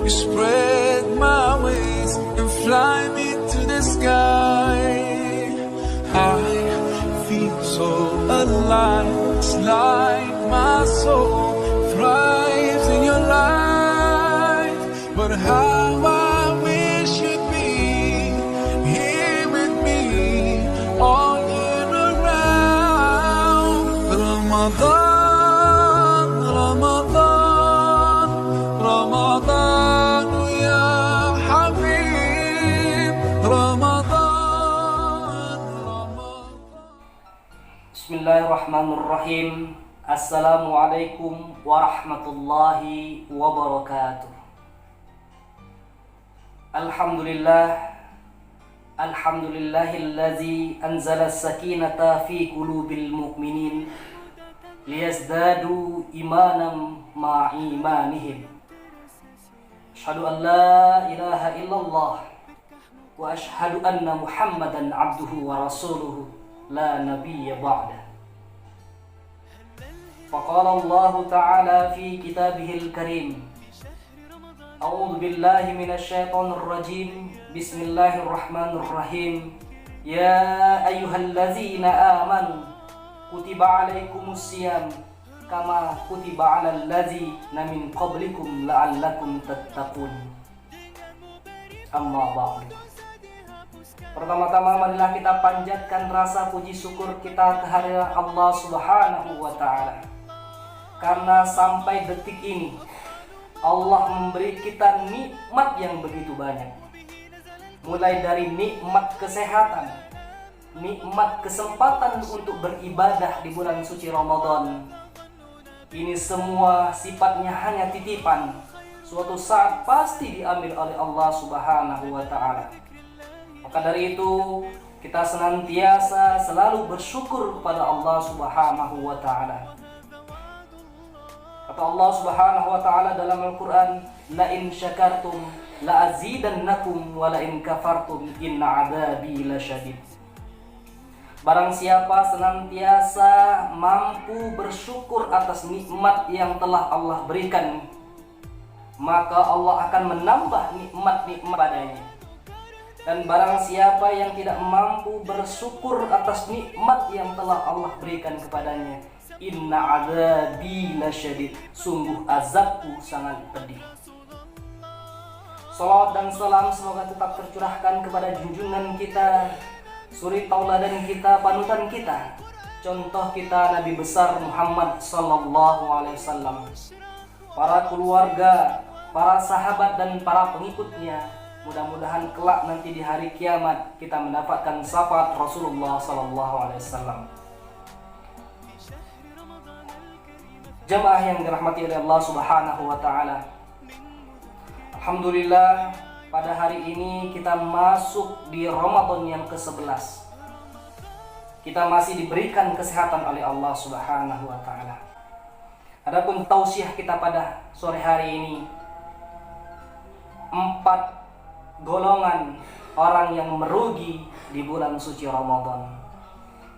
You spread my wings and fly me to the sky. I feel so alive. It's like my soul thrives in your light. But how I wish you'd be here with me all year around. Ramadan, Ramadan, Ramadan ya Habib. Ramadan, Ramadan. Bismillahirrahmanirrahim. Assalamualaikum warahmatullahi wabarakatuh. Alhamdulillahillazi anzala as-sakinata fi qulubil mu'minin liyazdadu imanan ma'a imanihim. Asyhadu an la ilaha illallah wa asyhadu anna Muhammadan abduhu wa rasuluhu la nabiyya ba'da. Faqala Allah Ta'ala fi kitabihil karim. A'udzu billahi minasy syaithanir rajim. Bismillahirrahmanirrahim. Ya ayyuhallazina amanu kutiba alaikumusiyam kama kutiba alal ladzina min qablikum la'allakum tattaqun. Amma ba'du. Pertama-tama marilah kita panjatkan rasa puji syukur kita kehadirat Allah Subhanahu wa Ta'ala. Karena sampai detik ini Allah memberi kita nikmat yang begitu banyak. Mulai dari nikmat kesehatan, nikmat kesempatan untuk beribadah di bulan suci Ramadan. Ini semua sifatnya hanya titipan. Suatu saat pasti diambil oleh Allah Subhanahu wa Ta'ala. Maka dari itu kita senantiasa selalu bersyukur kepada Allah Subhanahu wa Ta'ala. Kata Allah Subhanahu wa Ta'ala dalam Al-Qur'an, la in syakartum la azidannakum wa la in kafartum inna adzabi lasyadid. Barang siapa senantiasa mampu bersyukur atas nikmat yang telah Allah berikan, maka Allah akan menambah nikmat-nikmat padanya. Dan barang siapa yang tidak mampu bersyukur atas nikmat yang telah Allah berikan kepadanya, inna adzabi lasyadid, sungguh azabku sangat pedih. Salawat dan salam semoga tetap tercurahkan kepada junjungan kita, suri tauladan kita, panutan kita, contoh kita Nabi besar Muhammad sallallahu alaihi wasallam, para keluarga, para sahabat dan para pengikutnya. Mudah-mudahan kelak nanti di hari kiamat kita mendapatkan syafaat Rasulullah sallallahu alaihi wasallam. Jamaah yang dirahmati oleh Allah Subhanahu wa Ta'ala. Alhamdulillah, pada hari ini kita masuk di Ramadan yang ke-11. Kita masih diberikan kesehatan oleh Allah Subhanahu wa Ta'ala. Adapun tausiah kita pada sore hari ini, 4 golongan orang yang merugi di bulan suci Ramadan.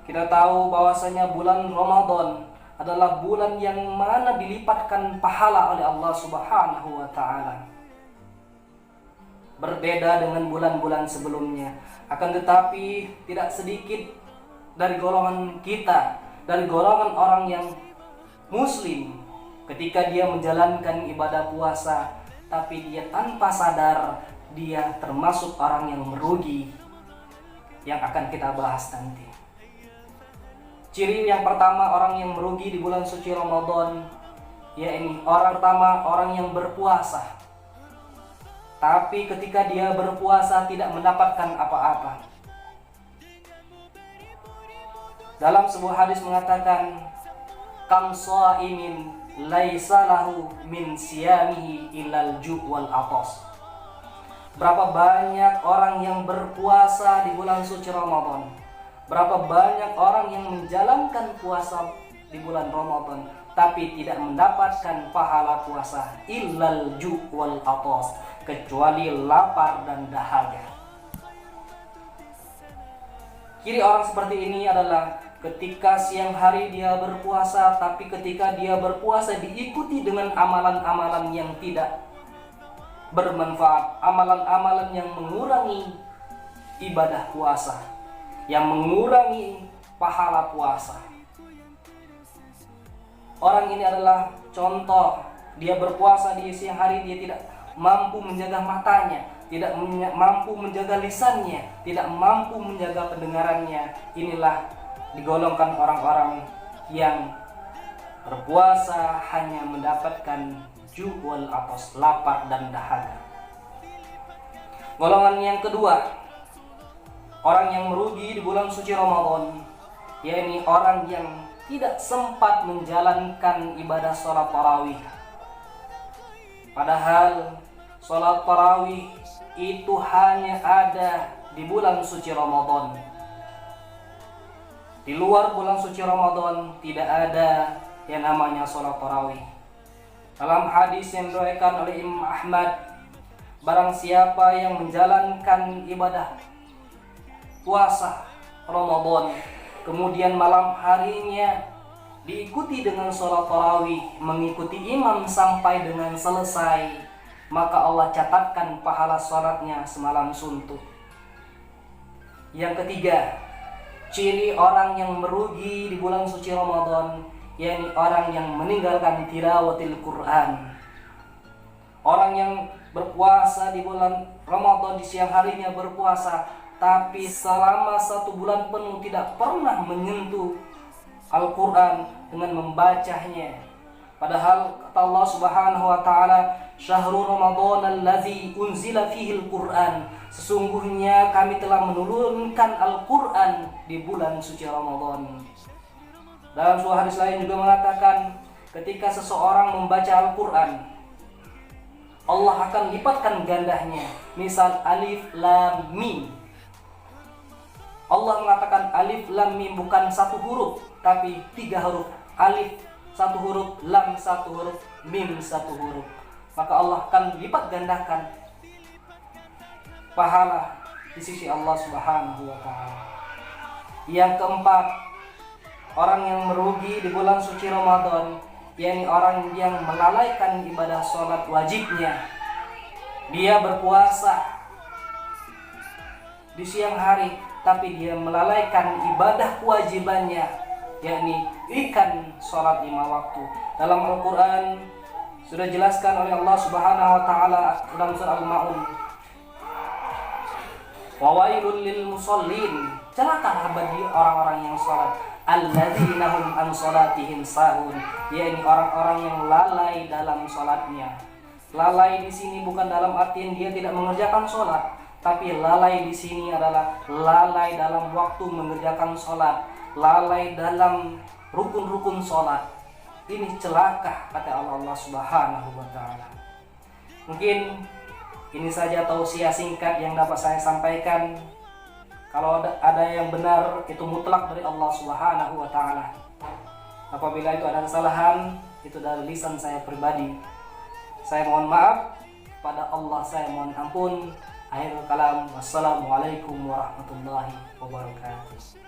Kita tahu bahwasanya bulan Ramadan adalah bulan yang mana dilipatkan pahala oleh Allah Subhanahu wa Ta'ala. Berbeda dengan bulan-bulan sebelumnya. Akan tetapi tidak sedikit dari golongan kita, dari golongan orang yang muslim, ketika dia menjalankan ibadah puasa, tapi dia tanpa sadar dia termasuk orang yang merugi, yang akan kita bahas nanti. Ciri yang pertama orang yang merugi di bulan suci Ramadan, yaitu orang pertama orang yang berpuasa, tapi ketika dia berpuasa tidak mendapatkan apa-apa. Dalam sebuah hadis mengatakan, kam shaimin laisa lahu min siyamihi illal ju' wal atas. Berapa banyak orang yang berpuasa di bulan suci Ramadan, berapa banyak orang yang menjalankan puasa di bulan Ramadan tapi tidak mendapatkan pahala puasa, illal ju' wal atas, kecuali lapar dan dahaga. Ciri orang seperti ini adalah ketika siang hari dia berpuasa, tapi ketika dia berpuasa diikuti dengan amalan-amalan yang tidak bermanfaat, amalan-amalan yang mengurangi ibadah puasa, yang mengurangi pahala puasa. Orang ini adalah contoh, dia berpuasa di siang hari, dia tidak mampu menjaga matanya, tidak mampu menjaga lisannya, tidak mampu menjaga pendengarannya. Inilah digolongkan orang-orang yang berpuasa hanya mendapatkan ju'wal atas lapar dan dahaga. Golongan yang kedua, orang yang merugi di bulan suci Ramadan, yakni orang yang tidak sempat menjalankan ibadah sholat tarawih. Padahal sholat tarawih itu hanya ada di bulan suci Ramadan. Di luar bulan suci Ramadan tidak ada yang namanya sholat tarawih. Dalam hadis yang diriwayatkan oleh Imam Ahmad, barang siapa yang menjalankan ibadah puasa Ramadan, kemudian malam harinya diikuti dengan sholat tarawih, mengikuti imam sampai dengan selesai, maka Allah catatkan pahala sholatnya semalam suntuk. Yang ketiga, ciri orang yang merugi di bulan suci Ramadan, yakni orang yang meninggalkan tilawatil Quran. Orang yang berpuasa di bulan Ramadan, di siang harinya berpuasa, tapi selama 1 bulan penuh tidak pernah menyentuh Al-Quran dengan membacanya. Padahal kata Allah Subhanahu wa taala, "Syahrul Ramadan allazi unzila fihi Al-Quran." Sesungguhnya kami telah menurunkan Al-Quran di bulan suci Ramadan. Dalam sebuah hadis lain juga mengatakan, ketika seseorang membaca Al-Quran, Allah akan lipatkan gandanya. Misal alif lam mim. Allah mengatakan alif lam mim bukan 1 huruf, tapi 3 huruf. Alif 1 huruf, lam 1 huruf, mim 1 huruf. Maka Allah akan lipat gandakan pahala di sisi Allah Subhanahu wa taala. Yang keempat, orang yang merugi di bulan suci Ramadan, yakni orang yang melalaikan ibadah sholat wajibnya. Dia berpuasa di siang hari, tapi dia melalaikan ibadah kewajibannya, yakni ikan sholat 5 waktu. Dalam Al-Quran sudah jelaskan oleh Allah Subhanahu wa taala dalam surah Al-Maun, "Wa wailul lil musallin." Celaka bagi orang-orang yang sholat, alladzina hum an sholatihim sahun, yakni orang-orang yang lalai dalam sholatnya. Lalai di sini bukan dalam artian dia tidak mengerjakan sholat, tapi lalai di sini adalah lalai dalam waktu mengerjakan sholat, lalai dalam rukun-rukun sholat. Ini celaka kata Allah Subhanahu wa taala. Mungkin ini saja tausiah singkat yang dapat saya sampaikan. Kalau ada yang benar, itu mutlak dari Allah Subhanahu wa taala. Apabila itu ada kesalahan, itu dari lisan saya pribadi. Saya mohon maaf, pada Allah saya mohon ampun. Akhirul kalam, wassalamualaikum warahmatullahi wabarakatuh.